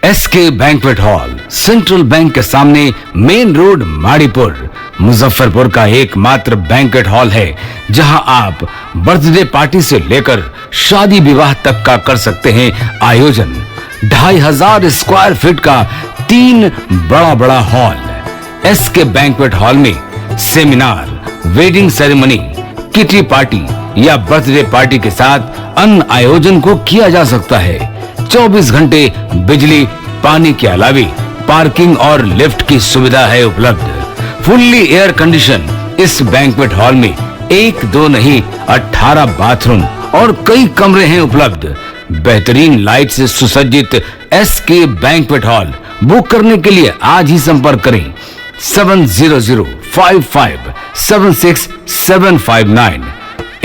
SK banquet hall, central bank के सामने, main road, Maripur, Muzaffarpur का एकमात्र बैंक्वेट हॉल है जहां आप बर्थडे पार्टी से लेकर शादी विवाह तक का कर सकते हैं आयोजन। 2500 स्क्वायर फीट का 3 बड़ा हॉल। एसके बैंक्वेट हॉल में seminar, wedding ceremony, kitty party या बर्थडे पार्टी के साथ अन्य आयोजन को किया जा सकता है। 24 घंटे बिजली पानी के अलावे पार्किंग और लिफ्ट की सुविधा है उपलब्ध। फुल्ली एयर कंडीशन इस बैंक्वेट हॉल में 1, 2 नहीं 18 बाथरूम और कई कमरे हैं उपलब्ध। बेहतरीन लाइट से सुसज्जित एसके बैंक्वेट हॉल बुक करने के लिए आज ही संपर्क करें 7005576759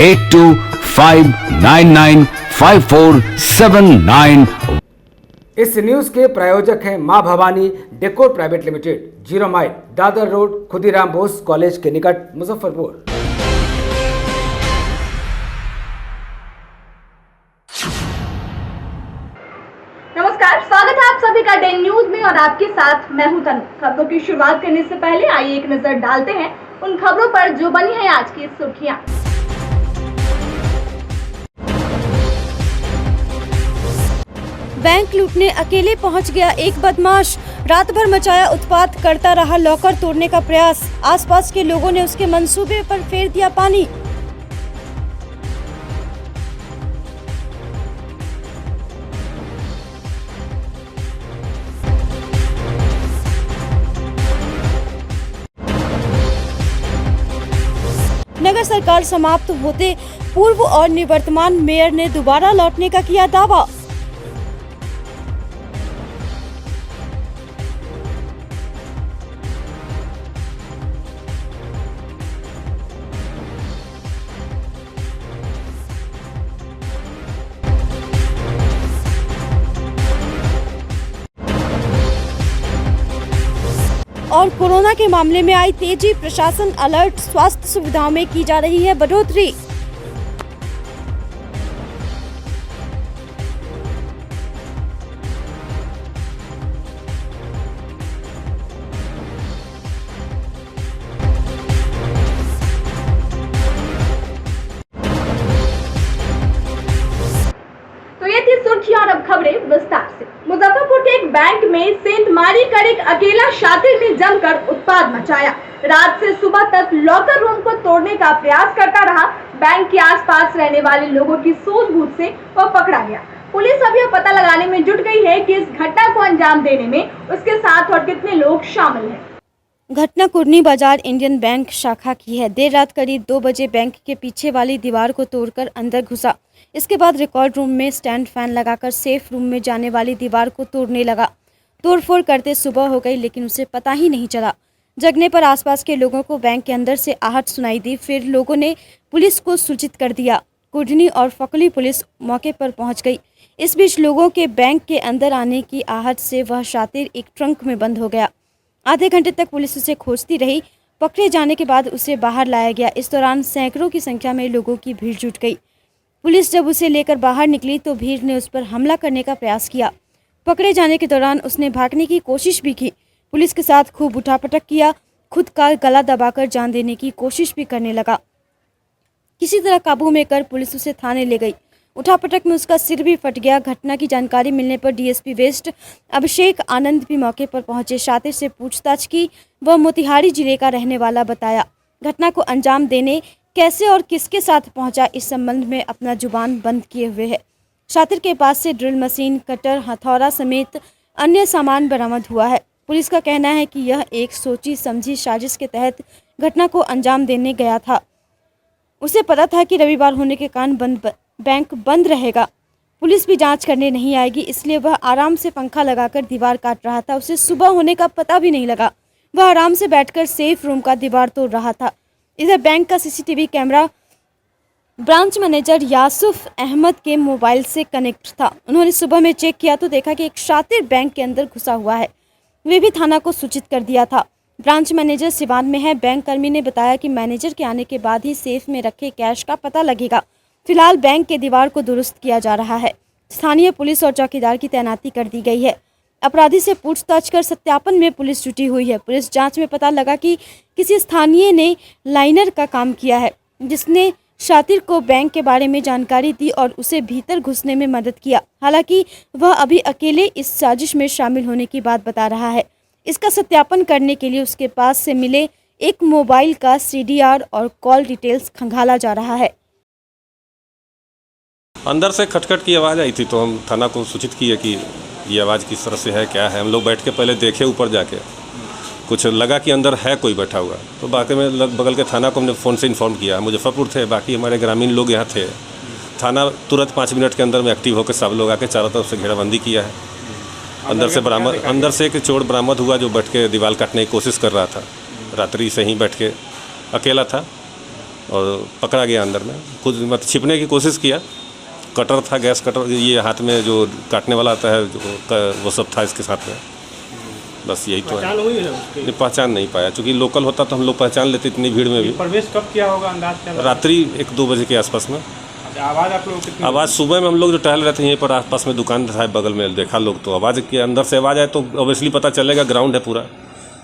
82599547 इस न्यूज के प्रायोजक हैं मां Bhavani decor private limited, 0 mile, Dadar road, Khudiram Bose college के निकट, मुजफ्फरपुर। नमस्कार, स्वागत है आप सभी का डे न्यूज में और आपके साथ मैं हूं तनु। खबरों की शुरुआत करने से पहले आइए एक नजर डालते हैं उन खबरों पर जो बनी है आज की सुर्खियां। बैंक लूटने अकेले पहुंच गया एक बदमाश, रात भर मचाया उत्पात, करता रहा लॉकर तोड़ने का प्रयास। आसपास के लोगों ने उसके मंसूबे पर फेर दिया पानी। नगर सरकार समाप्त होते पूर्व और निवर्तमान मेयर ने दोबारा लौटने का किया दावा। और कोरोना के मामले में आई तेजी, प्रशासन अलर्ट, स्वास्थ्य सुविधाओं में की जा रही है बढ़ोतरी। तो ये थी सुर्खियां और अब खबरें विस्तार से। मुजफ्फरपुर के एक बैंक में सेंधमारी कर एक अकेला शातिर ने जमकर उत्पात मचाया। रात से सुबह तक लॉकर रूम को तोड़ने का प्रयास करता रहा। बैंक के आसपास रहने वाले लोगों की सूझबूझ से वह पकड़ा गया। पुलिस अब यह पता लगाने में जुट गई है कि इस घटना को अंजाम देने में उसके साथ और कितने लोग शामिल हैं। घटना कुर्नी बाजार इंडियन बैंक शाखा की है। देर रात करीब 2 बजे बैंक के पीछे वाली दीवार को तोड़कर अंदर घुसा। इसके बाद रिकॉर्ड रूम में स्टैंड फैन लगाकर सेफ रूम में जाने वाली दीवार को तोड़ने लगा। तोड़फोड़ करते सुबह हो गई लेकिन उसे पता ही नहीं चला। जगने पर आसपास के लोगों को बैंक के अंदर से आहट सुनाई दी। फिर लोगों ने पुलिस को सूचित कर दिया। कुर्नी और फकली पुलिस मौके पर पहुंच गई। इस बीच लोगों के बैंक के अंदर आने की आहट से वह शातिर एक ट्रंक में बंद हो गया। आधे घंटे तक पुलिस उसे खोजती रही। पकड़े जाने के बाद उसे बाहर लाया गया। इस दौरान सैकड़ों की संख्या में लोगों की भीड़ जुट गई। पुलिस जब उसे लेकर बाहर निकली तो भीड़ ने उस पर हमला करने का प्रयास किया। पकड़े जाने के दौरान उसने भागने की कोशिश भी की। पुलिस के साथ खूब उठापटक किया। खुद का गला दबाकर जान देने की कोशिश भी करने लगा। किसी तरह काबू में कर पुलिस उसे थाने ले गई। उठापटक में उसका सिर भी फट गया। घटना की जानकारी मिलने पर डीएसपी वेस्ट अभिषेक आनंद भी मौके पर पहुंचे। शातिर से पूछताछ की। वह मोतिहारी जिले का रहने वाला बताया। घटना को अंजाम देने कैसे और किसके साथ पहुंचा, इस संबंध में अपना जुबान बंद किए हुए है। शातिर के पास से ड्रिल मशीन, कटर, हथौड़ा समेत अन्य सामान बरामद हुआ है। पुलिस का कहना है कि यह एक सोची समझी साजिश के तहत घटना को अंजाम देने गया था। उसे पता था कि रविवार होने के कारण बैंक बंद रहेगा। पुलिस भी जांच करने नहीं आएगी, इसलिए वह आराम से पंखा लगाकर दीवार काट रहा था। उसे सुबह होने का पता भी नहीं लगा। वह आराम से बैठकर सेफ रूम का दीवार तोड़ रहा था। इधर बैंक का CCTV camera branch manager Yasuf Ahmad के मोबाइल से कनेक्ट था। उन्होंने सुबह में चेक किया तो देखा कि एक शातिर बैंक के अंदर घुसा हुआ है। वे भी थाना को सूचित कर दिया था। ब्रांच मैनेजर सिवान में है। बैंक कर्मी ने बताया कि मैनेजर के आने के बाद ही सेफ में रखे कैश का पता लगेगा। फिलहाल बैंक के दीवार को दुरुस्त किया जा रहा है। स्थानीय पुलिस और चौकीदार की तैनाती कर दी गई है। अपराधी से पूछताछ कर सत्यापन में पुलिस जुटी हुई है। पुलिस जांच में पता लगा कि किसी स्थानीय ने लाइनर का काम किया है, जिसने शातिर को बैंक के बारे में जानकारी दी और उसे भीतर घुसने में मदद किया। हालांकि वह अभी अकेले इस साजिश में शामिल होने की बात बता रहा है। इसका सत्यापन करने के लिए उसके पास से मिले एक मोबाइल का CDR और कॉल डिटेल्स खंगाला जा रहा है। अंदर से खटखट की आवाज़ आई थी तो हम थाना को सूचित किए कि ये आवाज़ किस तरह से है, क्या है। हम लोग बैठ के पहले देखे ऊपर जाके, कुछ लगा कि अंदर है कोई बैठा हुआ, तो बाकी में बगल के थाना को हमने फ़ोन से इन्फॉर्म किया। मुजफ्फरपुर थे, बाकी हमारे ग्रामीण लोग यहाँ थे। थाना तुरंत 5 मिनट के अंदर में एक्टिव होकर सब लोग आके चारों तरफ से घेराबंदी किया है। अंदर से एक चोर बरामद हुआ जो बैठ के दीवार काटने की कोशिश कर रहा था। रात्रि से ही बैठ के अकेला था और पकड़ा गया अंदर में। खुद मत छिपने की कोशिश किया। कटर था, गैस कटर, ये हाथ में जो काटने वाला आता है वो सब था इसके साथ में। बस यही तो है। पहचान नहीं पाया, चूँकि लोकल होता तो हम लोग पहचान लेते इतनी भीड़ में भी। प्रवेश कब किया होगा अंदाज क्या? रात्रि 1-2 बजे के आसपास में। आवाज़ आप लोग कितनी? आवाज़ सुबह में हम लोग जो टहल रहे थे यहीं पर आसपास में दुकान था बगल में, देखा लोग तो आवाज़ के अंदर से आवाज़ आए तो ऑब्वियसली पता चलेगा, ग्राउंड है पूरा।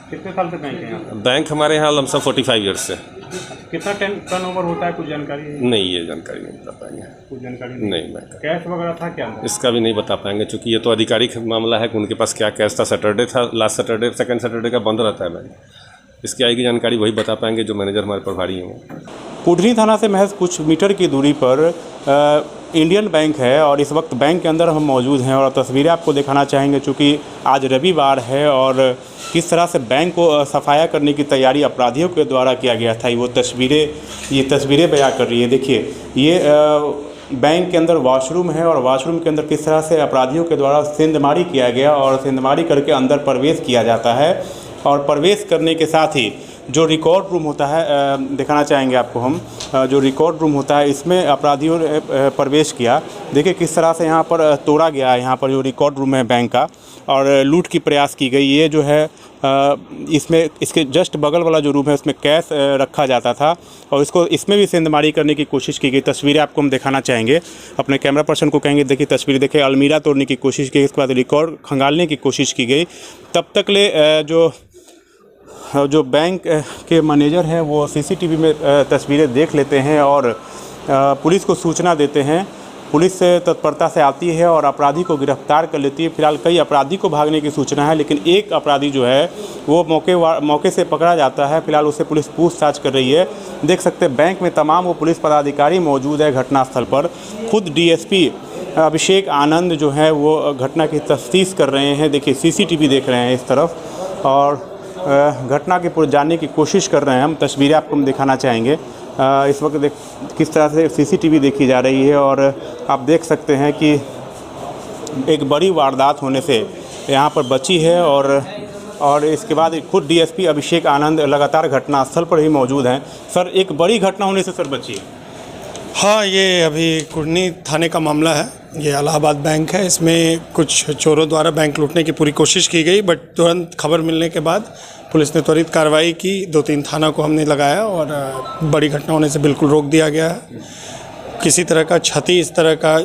कितने साल से बैंक है यहाँ? बैंक हमारे यहाँ लमसम 45 ईयर्स से। कितना टर्न ओवर होता है, कुछ जानकारी है? नहीं, ये जानकारी नहीं बता पाएंगे। कुछ जानकारी नहीं बैंक कैश वगैरह था क्या? इसका भी नहीं बता पाएंगे, क्योंकि ये तो आधिकारिक मामला है कि उनके पास क्या कैश था। सैटरडे था, लास्ट सैटरडे, सेकंड सैटरडे का बंद रहता है बैंक। इसकी आएगी जानकारी वही बता पाएंगे जो मैनेजर हमारे प्रभारी हैं। कुढ़नी थाना से महज कुछ मीटर की दूरी पर इंडियन बैंक है और इस वक्त बैंक के अंदर हम मौजूद हैं और तस्वीरें आपको दिखाना चाहेंगे, चूँकि आज रविवार है और किस तरह से बैंक को सफाया करने की तैयारी अपराधियों के द्वारा किया गया था। ये तस्वीरें बयां कर रही है। देखिए, ये बैंक के अंदर वॉशरूम है और वॉशरूम के अंदर किस तरह से अपराधियों के द्वारा सेंधमारी किया गया और सेंधमारी करके अंदर प्रवेश किया जाता है। और प्रवेश करने के साथ ही जो रिकॉर्ड रूम होता है, दिखाना चाहेंगे आपको हम, जो रिकॉर्ड रूम होता है इसमें अपराधियों ने प्रवेश किया। देखिए किस तरह से यहाँ पर तोड़ा गया है, यहाँ पर जो रिकॉर्ड रूम है बैंक का, और लूट की प्रयास की गई। ये जो है इसमें इसके जस्ट बगल वाला जो रूम है उसमें कैश रखा जाता था और इसमें भी सेंधमारी करने की कोशिश की गई। तस्वीरें आपको हम दिखाना चाहेंगे, अपने कैमरा पर्सन को कहेंगे देखिए तस्वीर देखिए। अलमीरा तोड़ने की कोशिश की, इसके बाद रिकॉर्ड खंगालने की कोशिश की गई। तब तक ले जो बैंक के मैनेजर हैं वो CCTV में तस्वीरें देख लेते हैं और पुलिस को सूचना देते हैं। पुलिस तत्परता से आती है और अपराधी को गिरफ्तार कर लेती है। फिलहाल कई अपराधी को भागने की सूचना है, लेकिन एक अपराधी जो है वो मौके से पकड़ा जाता है। फिलहाल उससे पुलिस पूछताछ कर रही है। देख सकते हैं बैंक में तमाम वो पुलिस पदाधिकारी मौजूद है घटनास्थल पर। खुद DSP अभिषेक आनंद जो है वो घटना की तफ्तीश कर रहे हैं। देखिए CCTV देख रहे हैं इस तरफ और घटना की जानने की कोशिश कर रहे हैं। हम तस्वीरें आपको हम दिखाना चाहेंगे। इस वक्त किस तरह से CCTV देखी जा रही है और आप देख सकते हैं कि एक बड़ी वारदात होने से यहाँ पर बची है और इसके बाद खुद DSP अभिषेक आनंद लगातार घटनास्थल पर ही मौजूद हैं। सर, एक बड़ी घटना होने से सर बची है। हाँ, ये अभी कुढ़नी थाने का मामला है। ये इलाहाबाद बैंक है। इसमें कुछ चोरों द्वारा बैंक लूटने की पूरी कोशिश की गई, बट तुरंत खबर मिलने के बाद पुलिस ने त्वरित कार्रवाई की। 2-3 थाना को हमने लगाया और बड़ी घटना होने से बिल्कुल रोक दिया गया है। किसी तरह का क्षति इस तरह का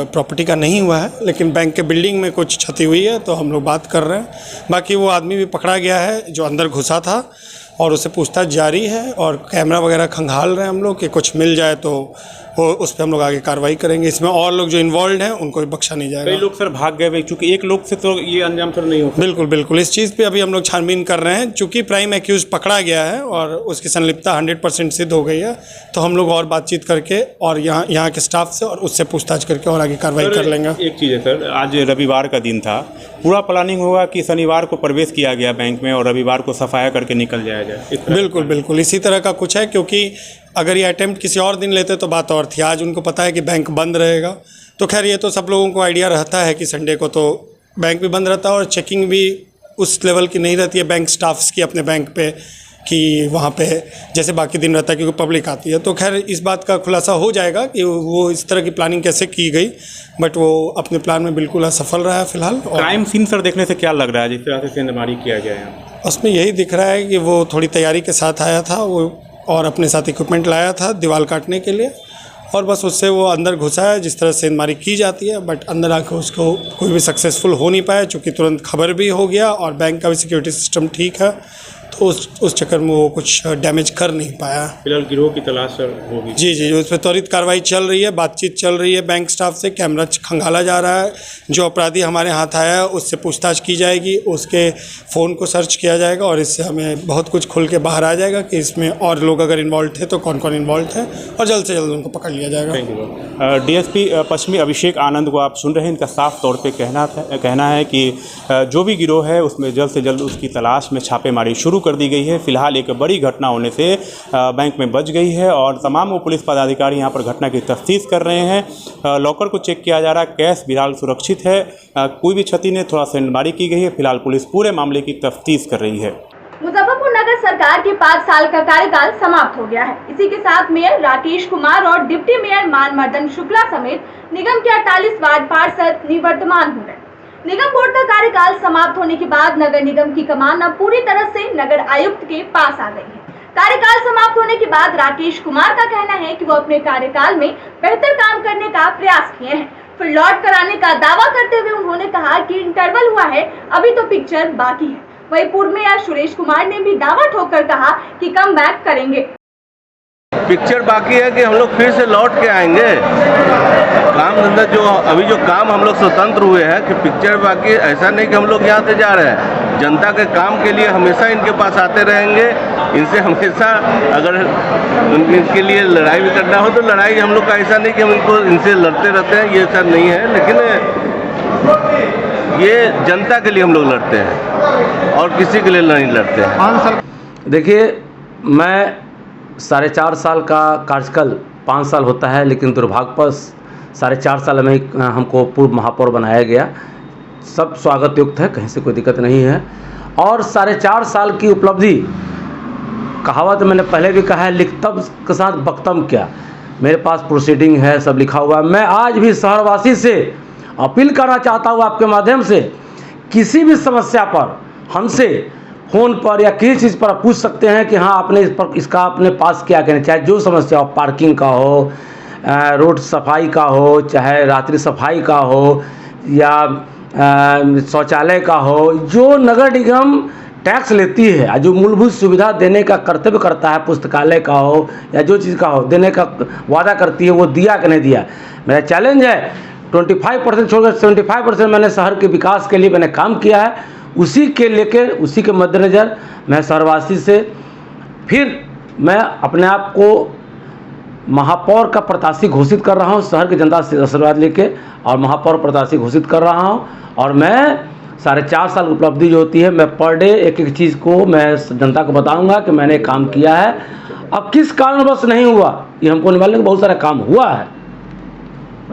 प्रॉपर्टी का नहीं हुआ है, लेकिन बैंक के बिल्डिंग में कुछ क्षति हुई है तो हम लोग बात कर रहे हैं। बाकी वो आदमी भी पकड़ा गया है जो अंदर घुसा था और उससे पूछताछ जारी है और कैमरा वगैरह खंगाल रहे हैं हम लोग कि कुछ मिल जाए तो वो उस पर हम लोग आगे कार्रवाई करेंगे। इसमें और लोग जो इन्वॉल्व हैं उनको भी बख्शा नहीं जाएगा। कई लोग सर भाग गए, क्योंकि एक लोग से तो ये अंजाम सर नहीं होता। बिल्कुल बिल्कुल, इस चीज़ पे अभी हम लोग छानबीन कर रहे हैं। चूँकि प्राइम एक्यूज पकड़ा गया है और उसकी संलिप्तता 100% सिद्ध हो गई है, तो हम लोग और बातचीत करके और यहाँ के स्टाफ से और उससे पूछताछ करके और आगे कार्रवाई कर लेंगे। एक चीज़ है सर, आज रविवार का दिन था, पूरा प्लानिंग होगा कि शनिवार को प्रवेश किया गया बैंक में और रविवार को सफाया करके निकल जाया जाए। बिल्कुल बिल्कुल, इसी तरह का कुछ है, क्योंकि अगर ये अटेम्प्ट किसी और दिन लेते तो बात और थी। आज उनको पता है कि बैंक बंद रहेगा, तो खैर ये तो सब लोगों को आइडिया रहता है कि संडे को तो बैंक भी बंद रहता है और चेकिंग भी उस लेवल की नहीं रहती है बैंक स्टाफ्स की अपने बैंक पे कि वहाँ पे जैसे बाकी दिन रहता है, क्योंकि पब्लिक आती है। तो खैर इस बात का खुलासा हो जाएगा कि वो इस तरह की प्लानिंग कैसे की गई, बट वो अपने प्लान में बिल्कुल असफल रहा है फिलहाल। क्राइम सीन सर देखने से क्या लग रहा है, जिस तरह से सेंधमारी किया गया है? उसमें यही दिख रहा है कि वो थोड़ी तैयारी के साथ आया था वो और अपने साथ इक्विपमेंट लाया था दीवार काटने के लिए, और बस उससे वो अंदर घुसा है। जिस तरह सेंधमारी की जाती है, बट अंदर आकर उसको कोई भी सक्सेसफुल हो नहीं पाया, चूँकि तुरंत खबर भी हो गया और बैंक का भी सिक्योरिटी सिस्टम ठीक है, तो उस चक्कर में वो कुछ डैमेज कर नहीं पाया। फिलहाल गिरोह की तलाश सर होगी। जी, उस पर त्वरित कार्रवाई चल रही है, बातचीत चल रही है बैंक स्टाफ से, कैमरा खंगाला जा रहा है। जो अपराधी हमारे हाथ आया है उससे पूछताछ की जाएगी, उसके फ़ोन को सर्च किया जाएगा और इससे हमें बहुत कुछ खुल के बाहर आ जाएगा कि इसमें और लोग अगर इन्वॉल्व थे तो कौन कौन इन्वॉल्व थे, और जल्द से जल्द उनको पकड़ लिया जाएगा। डीएसपी पश्चिमी अभिषेक आनंद को आप सुन रहे हैं। इनका साफ तौर पे कहना है कि जो भी गिरोह है उसमें जल्द से जल्द उसकी तलाश में छापेमारी शुरू कर दी गई है। फिलहाल एक बड़ी घटना होने से बैंक में बच गई है और तमाम वो पुलिस पदाधिकारी यहाँ पर घटना की तफ्तीश कर रहे हैं। लॉकर को चेक किया जा रहा है, कैश फिलहाल सुरक्षित है, कोई भी क्षति नहीं, थोड़ा सेंधमारी की गई है। फिलहाल पुलिस पूरे मामले की तफ्तीश कर रही है। मुजफ्फरपुर नगर सरकार के 5 साल का कार्यकाल समाप्त हो गया है। इसी के साथ मेयर राकेश कुमार और डिप्टी मेयर मानमर्दन शुक्ला समेत निगम के 48 वार्ड पार्षद निवर्तमान हो गए। निगम बोर्ड का कार्यकाल समाप्त होने के बाद नगर निगम की कमान अब पूरी तरह से नगर आयुक्त के पास आ गई है। कार्यकाल समाप्त होने के बाद राकेश कुमार का कहना है कि वो अपने कार्यकाल में बेहतर काम करने का प्रयास किए हैं। फिर लौट कर आने का दावा करते हुए उन्होंने कहा कि इंटरवल हुआ है, अभी तो पिक्चर बाकी है। वहीं पूर्व मेयर सुरेश कुमार ने भी दावा ठोककर कहा कि कम बैक करेंगे। पिक्चर बाकी है कि हम लोग फिर से लौट के आएंगे। काम धंधा जो काम हम लोग स्वतंत्र हुए हैं कि पिक्चर बाकी, ऐसा नहीं कि हम लोग यहाँ से जा रहे हैं। जनता के काम के लिए हमेशा इनके पास आते रहेंगे। इनसे हमेशा अगर इनके लिए लड़ाई भी करना हो तो लड़ाई हम लोग का ऐसा नहीं कि हम इनसे लड़ते रहते हैं, ये सब नहीं है। लेकिन ये जनता के लिए हम लोग लड़ते हैं और किसी के लिए नहीं लड़ते हैं। देखिए, मैं 4.5 साल का कार्यकाल 5 साल होता है, लेकिन दुर्भाग्यवश 4.5 साल में हमको पूर्व महापौर बनाया गया। सब स्वागत युक्त है, कहीं से कोई दिक्कत नहीं है। और 4.5 साल की उपलब्धि, कहावत मैंने पहले भी कहा है, लिखतम के साथ बख्तम क्या। मेरे पास प्रोसीडिंग है, सब लिखा हुआ है। मैं आज भी शहरवासी से अपील करना चाहता हूँ आपके माध्यम से, किसी भी समस्या पर हमसे फ़ोन पर या किसी चीज़ पर पूछ सकते हैं कि हाँ आपने इसका अपने पास क्या कहना, चाहे जो समस्या हो, पार्किंग का हो, रोड सफाई का हो, चाहे रात्रि सफाई का हो, या शौचालय का हो। जो नगर निगम टैक्स लेती है, जो मूलभूत सुविधा देने का कर्तव्य करता है, पुस्तकालय का हो या जो चीज़ का हो, देने का वादा करती है, वो दिया कि नहीं दिया। मेरा चैलेंज है, 25% छोड़कर 75% मैंने शहर के विकास के लिए मैंने काम किया है। उसी के लेकर, उसी के मद्देनज़र मैं शहरवासी से फिर मैं अपने आप को महापौर का प्रत्याशी घोषित कर रहा हूं, शहर की जनता से आशीर्वाद लेके, और महापौर प्रत्याशी घोषित कर रहा हूं। और मैं 4.5 साल उपलब्धि जो होती है, मैं पर डे एक चीज़ को मैं जनता को बताऊंगा कि मैंने काम किया है। अब किस कारणवश नहीं हुआ ये हमको नहीं मालूम, बहुत सारा काम हुआ है।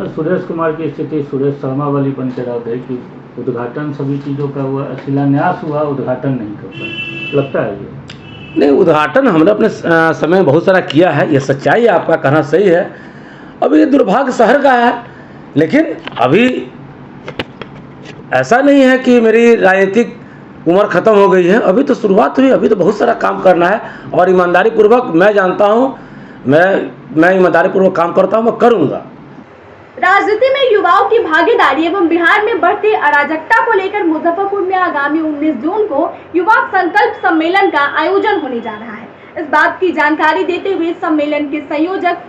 सुरेश कुमार की स्थिति सुरेश शर्मा वाली बन के रह गई कि उद्घाटन सभी चीज़ों का हुआ, शिलान्यास हुआ, उद्घाटन नहीं कर पाए, लगता है ये। नहीं, उद्घाटन हमने अपने समय में बहुत सारा किया है, ये सच्चाई है, आपका कहना सही है। अब ये दुर्भाग्य शहर का है, लेकिन अभी ऐसा नहीं है कि मेरी राजनीतिक उम्र ख़त्म हो गई है। अभी तो शुरुआत हुई, अभी तो बहुत सारा काम करना है। और ईमानदारी पूर्वक मैं जानता हूँ, मैं ईमानदारी पूर्वक काम करता हूँ, मैं करूँगा। राजनीति में युवाओं की भागीदारी एवं बिहार में बढ़ती अराजकता को लेकर मुजफ्फरपुर में आगामी 19 जून को युवा संकल्प सम्मेलन का आयोजन होने जा रहा है। इस बात की जानकारी देते हुए सम्मेलन के संयोजक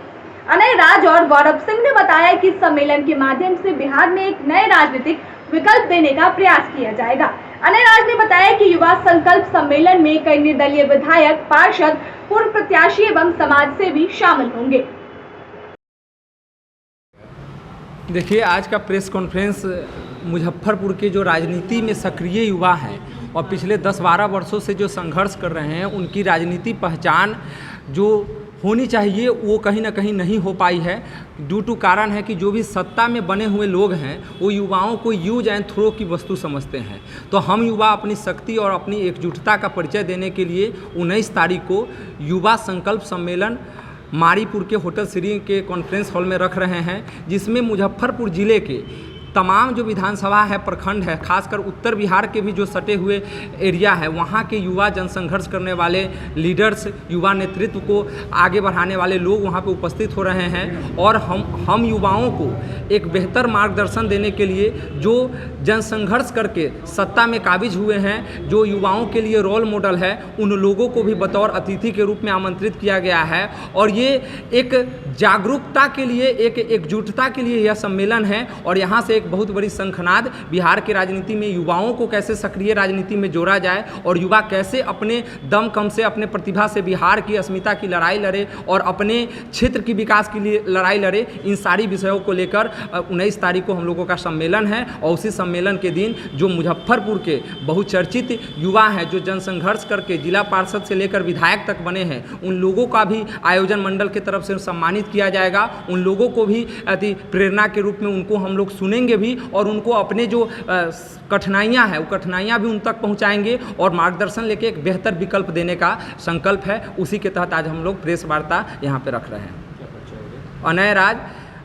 अनय राज और गौरव सिंह ने बताया कि सम्मेलन के माध्यम से बिहार में एक नए राजनीतिक विकल्प देने का प्रयास किया जाएगा। अनय राज ने बताया कि युवा संकल्प सम्मेलन में कई निर्दलीय विधायक, पार्षद, पूर्व प्रत्याशी एवं समाज सेवी शामिल होंगे। देखिए, आज का प्रेस कॉन्फ्रेंस मुजफ्फरपुर के जो राजनीति में सक्रिय युवा हैं और पिछले 10-12 वर्षों से जो संघर्ष कर रहे हैं, उनकी राजनीति पहचान जो होनी चाहिए वो कहीं ना कहीं नहीं हो पाई है। ड्यू टू कारण है कि जो भी सत्ता में बने हुए लोग हैं वो युवाओं को यूज एंड थ्रो की वस्तु समझते हैं। तो हम युवा अपनी शक्ति और अपनी एकजुटता का परिचय देने के लिए 19 तारीख को युवा संकल्प सम्मेलन मारीपुर के होटल श्री के कॉन्फ्रेंस हॉल में रख रहे हैं, जिसमें मुजफ्फरपुर ज़िले के तमाम जो विधानसभा है, प्रखंड है, खासकर उत्तर बिहार के भी जो सटे हुए एरिया है, वहाँ के युवा जनसंघर्ष करने वाले लीडर्स, युवा नेतृत्व को आगे बढ़ाने वाले लोग वहाँ पे उपस्थित हो रहे हैं। और हम युवाओं को एक बेहतर मार्गदर्शन देने के लिए जो जनसंघर्ष करके सत्ता में काबिज हुए हैं, जो युवाओं के लिए रोल मॉडल है, उन लोगों को भी बतौर अतिथि के रूप में आमंत्रित किया गया है। और ये एक जागरूकता के लिए, एक एकजुटता के लिए यह सम्मेलन है। और यहाँ से एक बहुत बड़ी शंखनाद बिहार की राजनीति में युवाओं को कैसे सक्रिय राजनीति में जोड़ा जाए और युवा कैसे अपने दमखम से, अपने प्रतिभा से बिहार की अस्मिता की लड़ाई लड़े और अपने क्षेत्र की विकास के लिए लड़ाई लड़े, इन सारी विषयों को लेकर 19 तारीख को हम लोगों का सम्मेलन है। और उसी सम्मेलन के दिन जो मुजफ्फरपुर के बहुचर्चित युवा हैं, जो जनसंघर्ष करके जिला पार्षद से लेकर विधायक तक बने हैं, उन लोगों का भी आयोजन मंडल की तरफ से सम्मानित किया जाएगा। उन लोगों को भी अति प्रेरणा के रूप में उनको हम लोग सुनेंगे भी और उनको अपने जो कठिनाइयाँ हैं, वो कठिनाइयाँ भी उन तक पहुँचाएंगे और मार्गदर्शन लेके एक बेहतर विकल्प देने का संकल्प है। उसी के तहत आज हम लोग प्रेस वार्ता यहाँ पे रख रहे हैं। अनय राज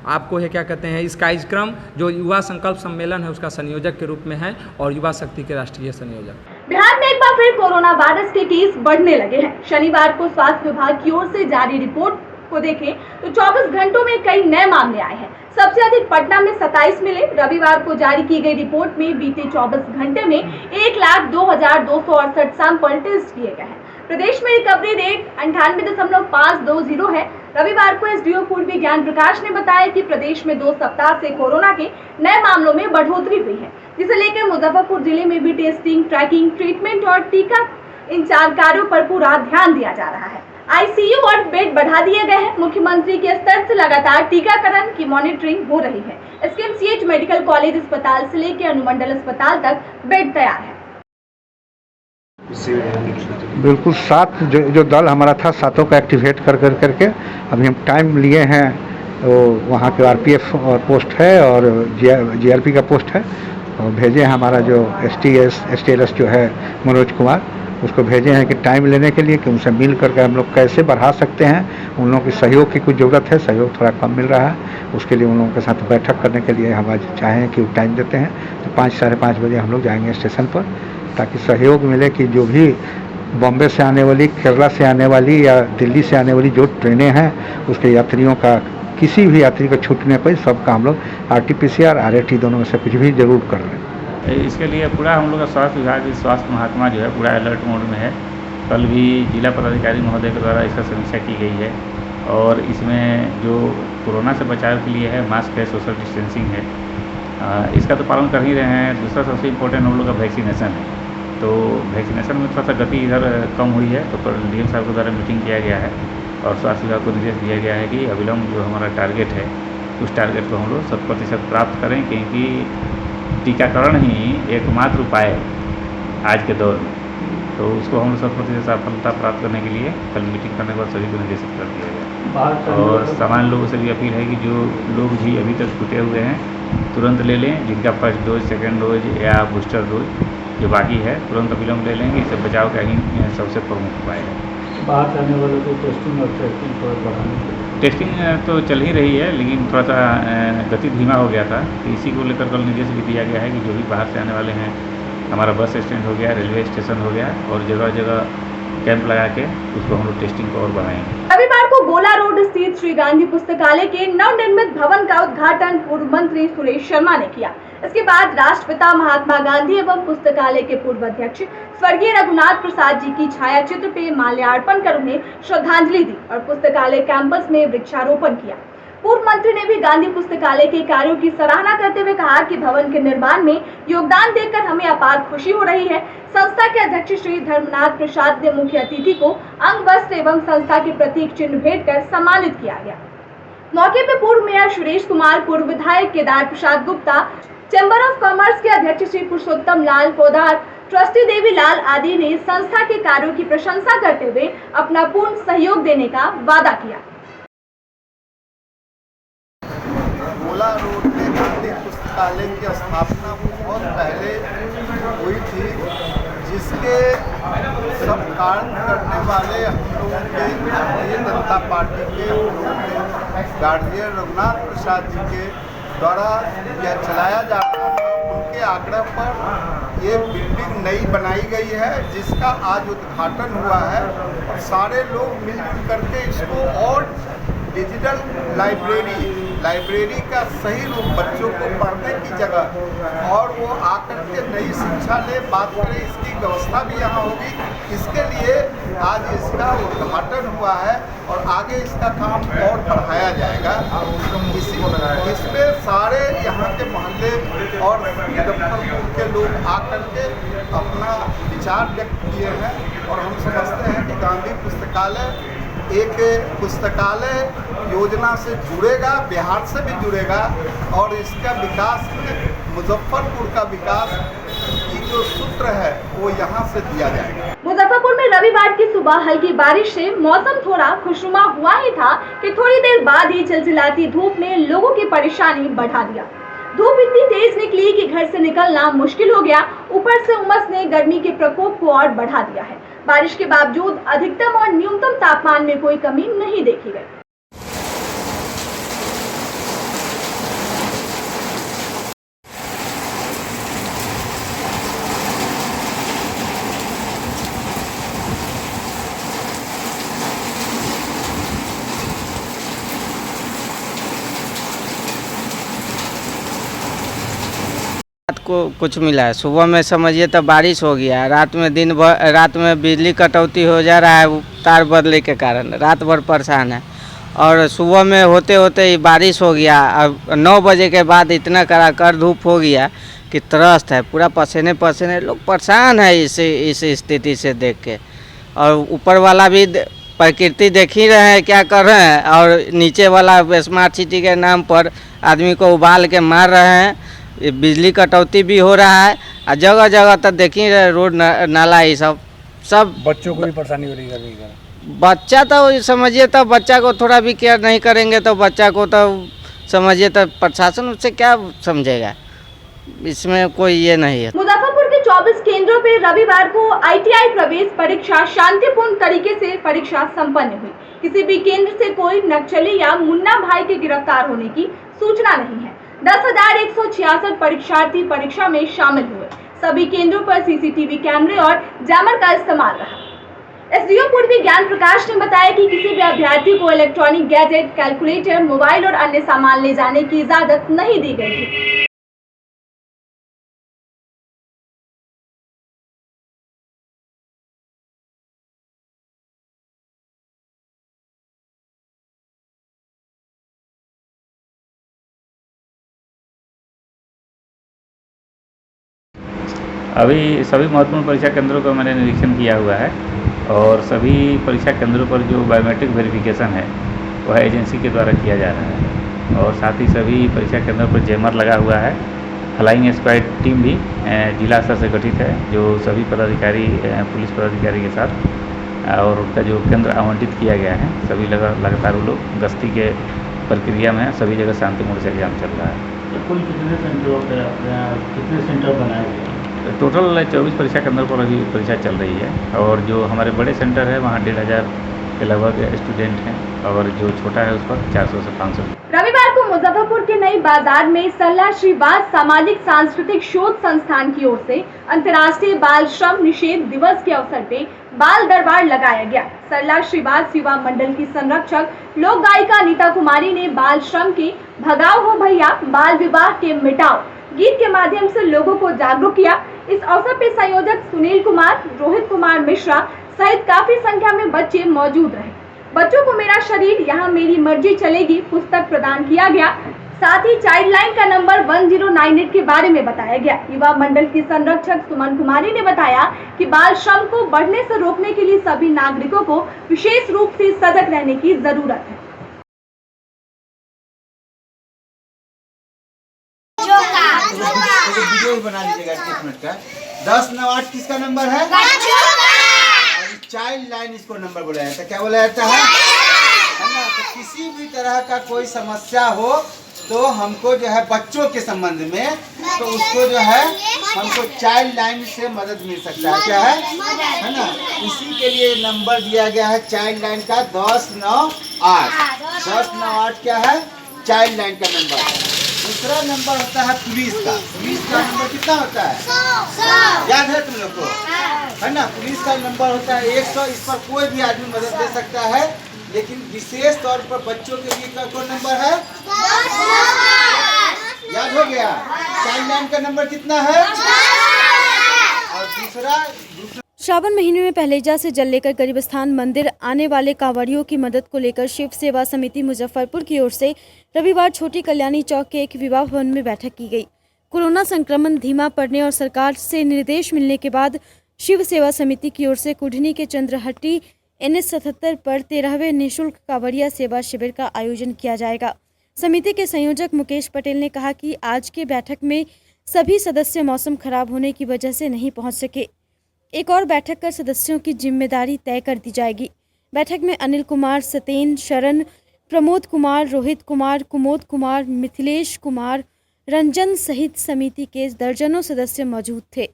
आपको है क्या कहते हैं, इस कार्यक्रम जो युवा संकल्प सम्मेलन है उसका संयोजक के रूप में है और युवा शक्ति के राष्ट्रीय संयोजक। बिहार में एक बार फिर कोरोना वायरस के केस बढ़ने लगे हैं। शनिवार को स्वास्थ्य विभाग की ओर से जारी रिपोर्ट को देखें तो 24 घंटों में कई नए मामले आए हैं। सबसे अधिक पटना में 27 मिले। रविवार को जारी की गई रिपोर्ट में बीते 24 घंटे में 1,02,268 सैंपल टेस्ट किए गए हैं। प्रदेश में रिकवरी रेट 98.520 है। रविवार को एसडीओ पूर्वी ज्ञान प्रकाश ने बताया कि प्रदेश में 2 सप्ताह से कोरोना के नए मामलों में बढ़ोतरी हुई है, जिसे लेकर मुजफ्फरपुर जिले में भी टेस्टिंग, ट्रैकिंग, ट्रीटमेंट और टीका, इन 4 कार्यों पर पूरा ध्यान दिया जा रहा है। आईसीयू और बेड बढ़ा दिए गए हैं। मुख्यमंत्री के स्तर से लगातार टीकाकरण की मॉनिटरिंग हो रही है। एसकेएमसीएच मेडिकल कॉलेज अस्पताल से लेकर अनुमंडल अस्पताल तक बेड तैयार है। बिल्कुल 7 जो दल हमारा था, 7 को एक्टिवेट करके अभी हम टाइम लिए हैं। तो वहाँ के आरपीएफ पोस्ट है और जीआरपी का पोस्ट है और भेजे हैं हमारा जो एसटीएलएस जो है मनोज कुमार, उसको भेजे हैं कि टाइम लेने के लिए कि उनसे मिल करके हम लोग कैसे बढ़ा सकते हैं। उन लोगों की सहयोग की कुछ ज़रूरत है, सहयोग थोड़ा कम मिल रहा है, उसके लिए उन लोगों के साथ बैठक करने के लिए हम आज चाहें कि टाइम देते हैं तो 5 साढ़े 5 बजे हम लोग जाएंगे स्टेशन पर, ताकि सहयोग मिले कि जो भी बॉम्बे से आने वाली, केरला से आने वाली या दिल्ली से आने वाली जो ट्रेनें हैं, उसके यात्रियों का, किसी भी यात्री को छूटने पर सबका हम लोग RT-PCR RAT दोनों में से कुछ भी जरूर कर लें। इसके लिए पूरा हम लोग का स्वास्थ्य विभाग, स्वास्थ्य महात्मा जो है पूरा अलर्ट मोड में है। कल भी जिला पदाधिकारी महोदय के द्वारा इसका समीक्षा की गई है और इसमें जो कोरोना से बचाव के लिए है मास्क है, सोशल डिस्टेंसिंग है, इसका तो पालन कर ही रहे हैं। दूसरा सबसे इम्पोर्टेंट हम लोग का वैक्सीनेशन है। तो वैक्सीनेशन में थोड़ा सा गति इधर कम हुई है, तो डीएम साहब के द्वारा मीटिंग किया गया है और स्वास्थ्य विभाग को निर्देश दिया गया है कि अविलंब जो हमारा टारगेट है उस टारगेट को हम लोग 100% प्राप्त करें, क्योंकि टीकाकरण ही एकमात्र उपाय है आज के दौर में। तो उसको हम 100% सफलता प्राप्त करने के लिए कल मीटिंग करने के बाद सभी को निर्देशित कर दिया गया। और सामान्य लोगों से भी अपील है कि जो लोग भी अभी तक छूटे हुए हैं तुरंत ले लें, जिनका फर्स्ट डोज, सेकेंड डोज या बूस्टर डोज जो बाकी है तुरंत अविलंब ले लेंगे। इससे बचाव का ही सबसे प्रमुख उपाय है। बाहर से आने वालों को टेस्टिंग और ट्रैकिंग पर बढ़ाने के लिए टेस्टिंग तो चल ही रही है, लेकिन थोड़ा सा गति धीमा हो गया था, तो इसी को लेकर कल निर्देश भी दिया गया है कि जो भी बाहर से आने वाले हैं, हमारा बस स्टैंड हो गया, रेलवे स्टेशन हो गया और जगह जगह कैंप लगा के उसको हम लोग टेस्टिंग को और बढ़ाएंगे। रविवार को गोला रोड स्थित श्री गांधी पुस्तकालय के नवनिर्मित भवन का उद्घाटन पूर्व मंत्री सुरेश शर्मा ने किया। इसके बाद राष्ट्रपिता महात्मा गांधी एवं पुस्तकालय के पूर्व अध्यक्ष स्वर्गीय रघुनाथ प्रसाद जी की छाया चित्र पे माल्यार्पण कर उन्हें श्रद्धांजलि दी और पुस्तकालय कैंपस में वृक्षारोपण किया। पूर्व मंत्री ने भी गांधी पुस्तकालय के कार्यों की सराहना करते हुए कहा कि भवन के निर्माण में योगदान देकर हमें अपार खुशी हो रही है। संस्था के अध्यक्ष श्री धर्मनाथ प्रसाद ने मुख्य अतिथि को अंग वस्त्र एवं संस्था के प्रतीक चिन्ह भेंट कर सम्मानित किया गया। मौके पर पूर्व मेयर सुरेश कुमार, पूर्व विधायक Kedar Prasad Gupta, chamber of commerce के अध्यक्ष श्री पुरुषोत्तम लाल पोदार, ट्रस्टी देवी लाल आदि ने संस्था के कार्यों की प्रशंसा करते हुए अपना पूर्ण सहयोग देने का वादा किया। गोला रोड में गांधी पुस्तकालय की स्थापना बहुत पहले हुई थी, जिसके सब कारण करने वाले हम लोगों के भारतीय जनता पार्टी के गार्जियन रघुनाथ प्रसाद जी के द्वारा यह चलाया जा रहा था, उनके आग्रह पर ये बिल्डिंग नई बनाई गई है, जिसका आज उद्घाटन हुआ है। और सारे लोग मिलजुल करके इसको और डिजिटल लाइब्रेरी का सही रूप, बच्चों को पढ़ने की जगह और वो आकर के नई शिक्षा ले, बात करें, इसकी व्यवस्था भी यहाँ होगी। इसके लिए आज इसका उद्घाटन हुआ है और आगे इसका काम और बढ़ाया जाएगा। इसमें सारे यहाँ के मोहल्ले और मुजफ्फरपुर के लोग आकर के अपना विचार व्यक्त किए हैं। और हम समझते हैं कि गांधी पुस्तकालय एक पुस्तकालय योजना से जुड़ेगा, बिहार से भी जुड़ेगा और इसका विकास में मुजफ्फरपुर का विकास की जो सूत्र है वो यहाँ से दिया जाएगा। मुजफ्फरपुर में रविवार की सुबह हल्की बारिश से मौसम थोड़ा खुशनुमा हुआ ही था कि थोड़ी देर बाद ही चिलचिलाती धूप ने लोगों की परेशानी बढ़ा दिया। धूप इतनी तेज निकली कि घर से निकलना मुश्किल हो गया। ऊपर से उमस ने गर्मी के प्रकोप को और बढ़ा दिया है। बारिश के बावजूद अधिकतम और न्यूनतम तापमान में कोई कमी नहीं देखी गई। रात को कुछ मिला है, सुबह में समझिए तो बारिश हो गया, रात में बिजली कटौती हो जा रहा है तार बदले के कारण, रात भर परेशान है। और सुबह में होते होते ही बारिश हो गया। अब 9 बजे के बाद इतना कड़ाकर धूप हो गया कि त्रस्त है, पूरा पसीने पसीने, लोग परेशान है इस स्थिति से देख के। और ऊपर वाला भी प्रकृति देख ही रहे हैं क्या कर रहे हैं, और नीचे वाला स्मार्ट सिटी के नाम पर आदमी को उबाल के मार रहे हैं। बिजली कटौती भी हो रहा है और जगह जगह तक देखिए रोड नाला ये सब बच्चों को भी परेशानी हो रही है। बच्चा तो समझिए तो बच्चा को थोड़ा भी केयर नहीं करेंगे तो बच्चा को तो समझिए तो प्रशासन उससे क्या समझेगा, इसमें कोई ये नहीं है। मुजफ्फरपुर के 24 केंद्रों पर रविवार को ITI प्रवेश परीक्षा शांतिपूर्ण तरीके से परीक्षा संपन्न हुई। किसी भी केंद्र से कोई नक्सली या मुन्ना भाई के गिरफ्तार होने की सूचना नहीं है। 10,166 परीक्षार्थी परीक्षा में शामिल हुए। सभी केंद्रों पर CCTV कैमरे और जैमर का इस्तेमाल रहा। SDO पूर्वी ज्ञान प्रकाश ने बताया कि किसी भी अभ्यर्थी को इलेक्ट्रॉनिक गैजेट, कैलकुलेटर, मोबाइल और अन्य सामान ले जाने की इजाजत नहीं दी गई थी। अभी सभी महत्वपूर्ण परीक्षा केंद्रों का मैंने निरीक्षण किया हुआ है और सभी परीक्षा केंद्रों पर जो बायोमेट्रिक वेरिफिकेशन है वह एजेंसी के द्वारा किया जा रहा है। और साथ ही सभी परीक्षा केंद्रों पर जैमर लगा हुआ है। फ्लाइंग स्क्वाड टीम भी जिला स्तर से गठित है, जो सभी पदाधिकारी, पुलिस पदाधिकारी के साथ, और उनका जो केंद्र आवंटित किया गया है, सभी लगातार वो लोग गश्ती के प्रक्रिया में सभी जगह शांतिपूर्ण से एग्जाम चल रहा है। कुल कितने सेंटरों पर कितने सेंटर बनाए गए? टोटल 24 परीक्षा केंद्रों पर अभी परीक्षा चल रही है और जो हमारे बड़े सेंटर है वहाँ 1,500 के लगभग स्टूडेंट हैं और जो छोटा है उस पर 400 से 500। रविवार को मुजफ्फरपुर के नई बाजार में सरला श्रीवास सामाजिक सांस्कृतिक शोध संस्थान की ओर से अंतर्राष्ट्रीय बाल श्रम निषेध दिवस के अवसर पे बाल दरबार लगाया गया। सरला श्रीवास युवा मंडल की संरक्षक लोक गायिका नीता कुमारी ने बाल श्रम के भगाओ हो भैया, बाल विवाह के मिटाओ गीत के माध्यम से लोगों को जागरूक किया। इस अवसर पर संयोजक सुनील कुमार, रोहित कुमार मिश्रा सहित काफी संख्या में बच्चे मौजूद रहे। बच्चों को मेरा शरीर यहाँ मेरी मर्जी चलेगी पुस्तक प्रदान किया गया। साथ ही चाइल्ड लाइन का नंबर 1098 के बारे में बताया गया। युवा मंडल की संरक्षक सुमन कुमारी ने बताया कि बाल श्रम को बढ़ने से रोकने के लिए सभी नागरिकों को विशेष रूप से सजग रहने की जरूरत है। वीडियो बना लीजिएगा 1 मिनट का। 1098 किसका नंबर है? चाइल्ड लाइन इसको नंबर बोला जाता है। क्या बोला जाता है ना? तो किसी भी तरह का कोई समस्या हो तो हमको जो है बच्चों के संबंध में, तो उसको जो है हमको चाइल्ड लाइन से मदद मिल सकता है। क्या है ना? इसी के लिए नंबर दिया गया है चाइल्ड लाइन का 1098। 1098 क्या है? चाइल्ड लाइन का नंबर। दूसरा नंबर होता है पुलिस का। पुलिस का नंबर कितना होता है? 100। याद है तुम लोग को? है ना? पुलिस का नंबर होता है 100। इस पर कोई भी आदमी मदद दे सकता है, लेकिन विशेष तौर पर बच्चों के लिए कौन नंबर है? 10। याद हो गया? चाइल्ड लाइन का नंबर कितना है? और दूसरा श्रावण महीने में पहलेजा से जल लेकर गरीब स्थान मंदिर आने वाले कांवड़ियों की मदद को लेकर शिव सेवा समिति मुजफ्फरपुर की ओर से रविवार छोटी कल्याणी चौक के एक विवाह भवन में बैठक की गई। कोरोना संक्रमण धीमा पड़ने और सरकार से निर्देश मिलने के बाद शिव सेवा समिति की ओर से कुढ़नी के चंद्रहट्टी NH 77 पर 13वें निःशुल्क कांवड़िया सेवा शिविर का आयोजन किया जाएगा। समिति के संयोजक मुकेश पटेल ने कहा कि आज के बैठक में सभी सदस्य मौसम खराब होने की वजह से नहीं पहुंच सके। एक और बैठक कर सदस्यों की जिम्मेदारी तय कर दी जाएगी। बैठक में अनिल कुमार, सतेन, शरण, प्रमोद कुमार, रोहित कुमार, कुमोद कुमार, मिथिलेश कुमार, रंजन सहित समिति के दर्जनों सदस्य मौजूद थे।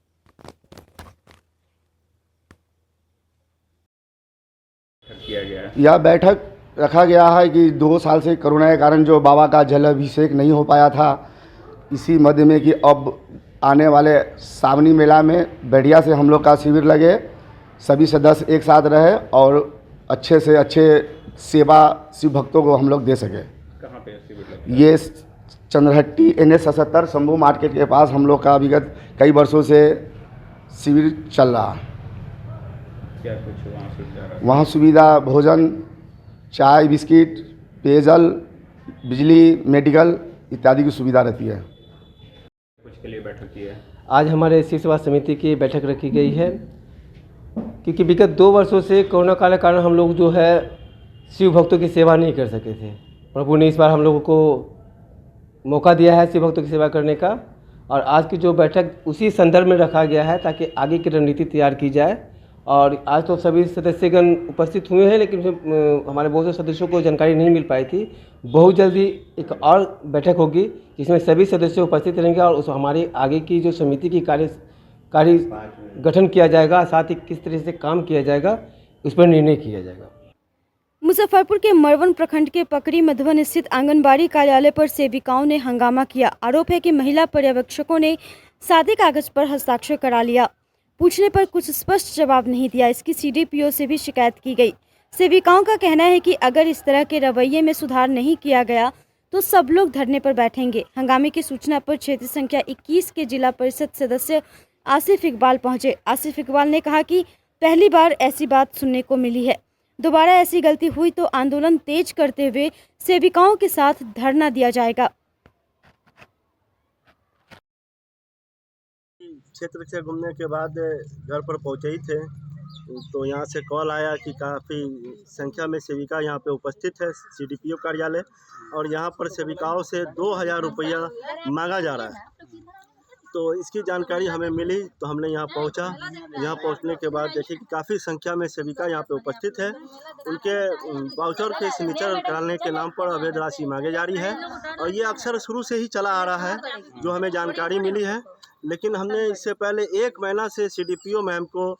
यह बैठक रखा गया है कि 2 साल से कोरोना के कारण जो बाबा का जल अभिषेक नहीं हो पाया था, इसी मध्य में कि अब आने वाले सावनी मेला में बढ़िया से हम लोग का शिविर लगे, सभी सदस्य एक साथ रहे और अच्छे से अच्छे सेवा शिव भक्तों को हम लोग दे सके। कहाँ पे शिविर लगे? ये चंद्रहट्टी NH 77 शंभू मार्केट के पास हम लोग का विगत कई वर्षों से शिविर चल रहा। क्या कुछ वहाँ सुविधा? वहाँ सुविधा भोजन, चाय, बिस्किट, पेयजल, बिजली, मेडिकल इत्यादि की सुविधा रहती है। कुछ के लिए बैठक की है? आज हमारे शिव सेवा समिति की बैठक रखी गई है, क्योंकि विगत 2 वर्षों से कोरोना काल के कारण हम लोग जो है शिव भक्तों की सेवा नहीं कर सके थे। प्रभु ने इस बार हम लोगों को मौका दिया है शिव भक्तों की सेवा करने का, और आज की जो बैठक उसी संदर्भ में रखा गया है ताकि आगे की रणनीति तैयार की जाए। और आज तो सभी सदस्यगण उपस्थित हुए हैं, लेकिन हमारे बहुत से सदस्यों को जानकारी नहीं मिल पाई थी। बहुत जल्दी एक और बैठक होगी जिसमें सभी सदस्य उपस्थित रहेंगे और उस हमारी आगे की जो समिति की कार्य गठन किया जाएगा, साथ ही किस तरह से काम किया जाएगा उस पर निर्णय किया जाएगा। मुजफ्फरपुर के मरवन प्रखंड के पकड़ी मधुबन स्थित आंगनबाड़ी कार्यालय पर सेविकाओं ने हंगामा किया। आरोप है कि महिला पर्यवेक्षकों ने सादे कागज पर हस्ताक्षर करा लिया। पूछने पर कुछ स्पष्ट जवाब नहीं दिया। इसकी CDPO से भी शिकायत की गई। सेविकाओं का कहना है कि अगर इस तरह के रवैये में सुधार नहीं किया गया तो सब लोग धरने पर बैठेंगे। हंगामे की सूचना पर क्षेत्र संख्या 21 के जिला परिषद सदस्य आसिफ इकबाल पहुंचे। आसिफ इकबाल ने कहा कि पहली बार ऐसी बात सुनने को मिली है, दोबारा ऐसी गलती हुई तो आंदोलन तेज करते हुए सेविकाओं के साथ धरना दिया जाएगा। क्षेत्र से घूमने के बाद घर पर पहुँचे ही थे तो यहाँ से कॉल आया कि काफ़ी संख्या में सेविका यहाँ पे उपस्थित है CDPO कार्यालय, और यहाँ पर सेविकाओं से 2000 रुपया मांगा जा रहा है। तो इसकी जानकारी हमें मिली तो हमने यहाँ पहुँचा। यहाँ पहुँचने के बाद देखी कि काफ़ी संख्या में सेविका यहाँ पे उपस्थित है। उनके वाउचर के सिग्नेचर कराने के नाम पर अवैध राशि मांगे जा रही है, और ये अक्सर शुरू से ही चला आ रहा है जो हमें जानकारी मिली है। लेकिन हमने इससे पहले 1 महीना से CDPO मैम को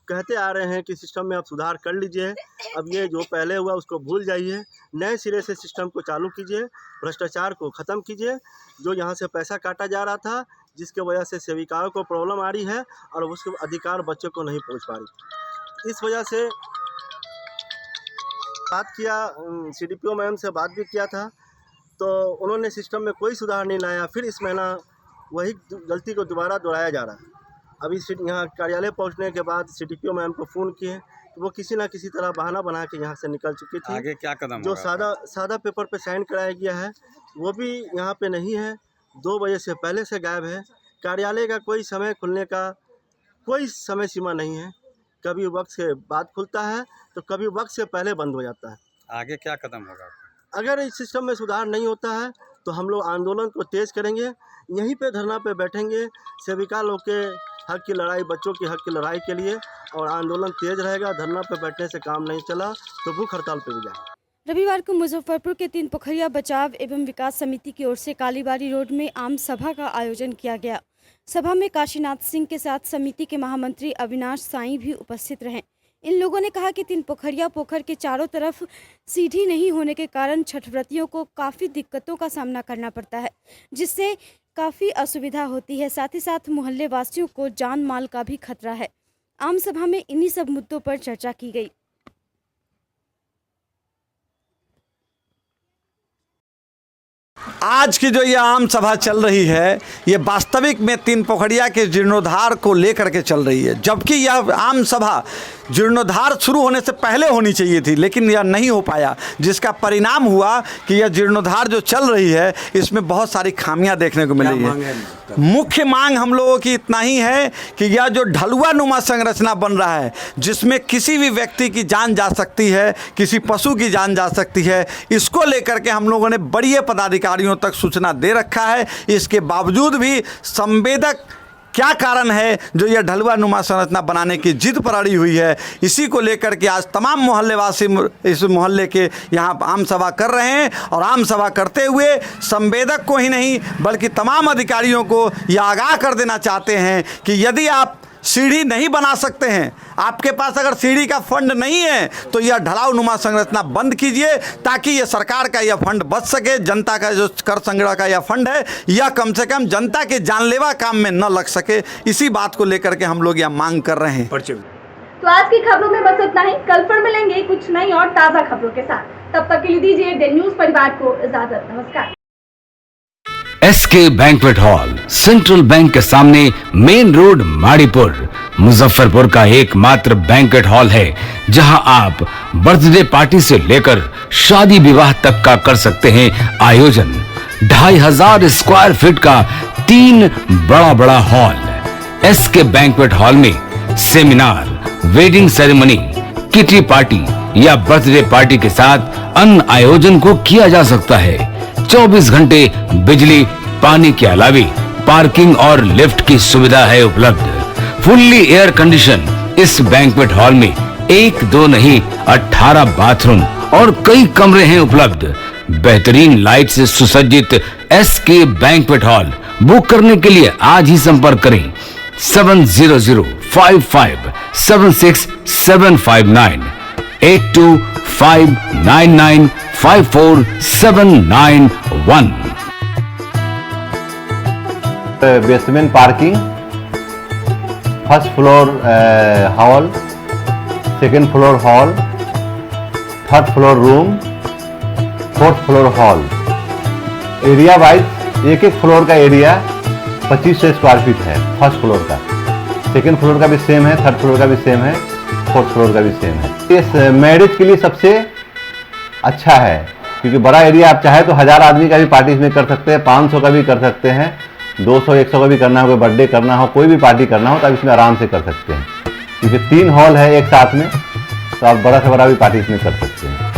कहते आ रहे हैं कि सिस्टम में आप सुधार कर लीजिए, अब ये जो पहले हुआ उसको भूल जाइए, नए सिरे से सिस्टम को चालू कीजिए, भ्रष्टाचार को ख़त्म कीजिए। जो यहाँ से पैसा काटा जा रहा था जिसके वजह से सेविकाओं को प्रॉब्लम आ रही है और उसके अधिकार बच्चों को नहीं पहुँच पा रही। इस वजह से बात किया, CDPO मैम से बात भी किया था तो उन्होंने सिस्टम में कोई सुधार नहीं लाया। फिर इस महीना वही गलती को दोबारा दोहराया जा रहा है। अभी यहाँ कार्यालय पहुंचने के बाद CDPO मैम को फ़ोन किए तो वो किसी ना किसी तरह बहाना बना के यहाँ से निकल चुकी थी। आगे क्या कदम जो सादा पेपर पे साइन कराया गया है वो भी यहाँ पे नहीं है, 2 बजे से पहले से गायब है। कार्यालय का कोई समय खुलने का कोई समय सीमा नहीं है, कभी वक्त से बाद खुलता है तो कभी वक्त से पहले बंद हो जाता है। आगे क्या कदम होगा? अगर इस सिस्टम में सुधार नहीं होता है तो हम लोग आंदोलन को तेज़ करेंगे, यहीं पे धरना पे बैठेंगे सेविका लोग के हक की लड़ाई, बच्चों के हक की लड़ाई के लिए, और आंदोलन तेज रहेगा। धरना पे बैठने से काम नहीं चला तो भूख हड़ताल पे भी जाएंगे। रविवार को मुजफ्फरपुर के 3 पोखरिया बचाव एवं विकास समिति की ओर से कालीबाड़ी रोड में आम सभा का आयोजन किया गया। सभा में काशीनाथ सिंह के साथ समिति के महामंत्री अविनाश साई भी उपस्थित रहे। इन लोगों ने कहा कि तीन पोखरिया पोखर के चारों तरफ सीढ़ी नहीं होने के कारण छठव्रतियों को काफ़ी दिक्कतों का सामना करना पड़ता है, जिससे काफ़ी असुविधा होती है। साथ ही साथ मोहल्ले वासियों को जान माल का भी खतरा है। आम सभा में इन्हीं सब मुद्दों पर चर्चा की गई। आज की जो ये आम सभा चल रही है, ये वास्तविक में तीन पोखरिया के जीर्णोद्धार को लेकर के चल रही है, जबकि यह आम सभा जीर्णोद्धार शुरू होने से पहले होनी चाहिए थी, लेकिन यह नहीं हो पाया, जिसका परिणाम हुआ कि यह जीर्णोद्धार जो चल रही है इसमें बहुत सारी खामियां देखने को मिल रही है। मुख्य मांग हम लोगों की इतना ही है कि यह जो ढलुआ नुमा संरचना बन रहा है, जिसमें किसी भी व्यक्ति की जान जा सकती है, किसी पशु की जान जा सकती है, इसको लेकर के हम लोगों ने बड़े पदाधिकारियों तक सूचना दे रखा है। इसके बावजूद भी संवेदक क्या कारण है जो यह ढलुआ नुमा संरचना बनाने की जिद पर अड़ी हुई है, इसी को लेकर के आज तमाम मोहल्लेवासी इस मोहल्ले के यहाँ आम सभा कर रहे हैं। और आम सभा करते हुए संवेदक को ही नहीं बल्कि तमाम अधिकारियों को यह आगाह कर देना चाहते हैं कि यदि आप सीढ़ी नहीं बना सकते हैं, आपके पास अगर सीढ़ी का फंड नहीं है, तो यह ढलाव नुमा संरचना बंद कीजिए, ताकि यह सरकार का यह फंड बच सके। जनता का जो कर संग्रह का यह फंड है, यह कम से कम जनता के जानलेवा काम में न लग सके। इसी बात को लेकर के हम लोग यह मांग कर रहे हैं। तो आज की खबरों में बस इतना ही। कल फिर मिलेंगे कुछ नई और ताज़ा खबरों के साथ। तब तक के लिए दीजिए डे न्यूज़ परिवार को इजाजत। नमस्कार। SK banquet hall central bank के सामने मेन रोड माड़ीपुर मुजफ्फरपुर का एकमात्र बैंक्वेट हॉल है, जहां आप बर्थडे पार्टी से लेकर शादी विवाह तक का कर सकते हैं आयोजन। 2500 स्क्वायर फीट का 3 बड़ा हॉल। एसके बैंक्वेट हॉल में seminar, wedding ceremony, kitty party या बर्थडे पार्टी के साथ अन्य आयोजन को किया जा सकता है। 24 घंटे बिजली पानी के अलावा पार्किंग और लिफ्ट की सुविधा है उपलब्ध। फुल्ली एयर कंडीशन इस बैंक्वेट हॉल में 1, 2 नहीं 18 बाथरूम और कई कमरे हैं उपलब्ध। बेहतरीन लाइट से सुसज्जित एसके बैंक्वेट हॉल बुक करने के लिए आज ही संपर्क करें 7005576759 8259954791। Basement parking, first floor hall, second floor hall, third floor room, fourth floor hall. Area wise एक फ्लोर का एरिया 2500 स्क्वायर फीट है फर्स्ट फ्लोर का, सेकेंड फ्लोर का भी सेम है, थर्ड फ्लोर का भी सेम है, फोर्थ फ्लोर का भी सेम है। इस मैरिज के लिए सबसे अच्छा है, क्योंकि बड़ा एरिया आप चाहे तो 1000 आदमी का भी पार्टी इसमें कर सकते हैं, 500 का भी कर सकते हैं, 200-100 का भी करना हो, कोई बर्थडे करना हो, कोई भी पार्टी करना हो तो आप इसमें आराम से कर सकते हैं। क्योंकि 3 हॉल है एक साथ में, तो आप बड़ा से बड़ा भी पार्टी इसमें कर सकते हैं।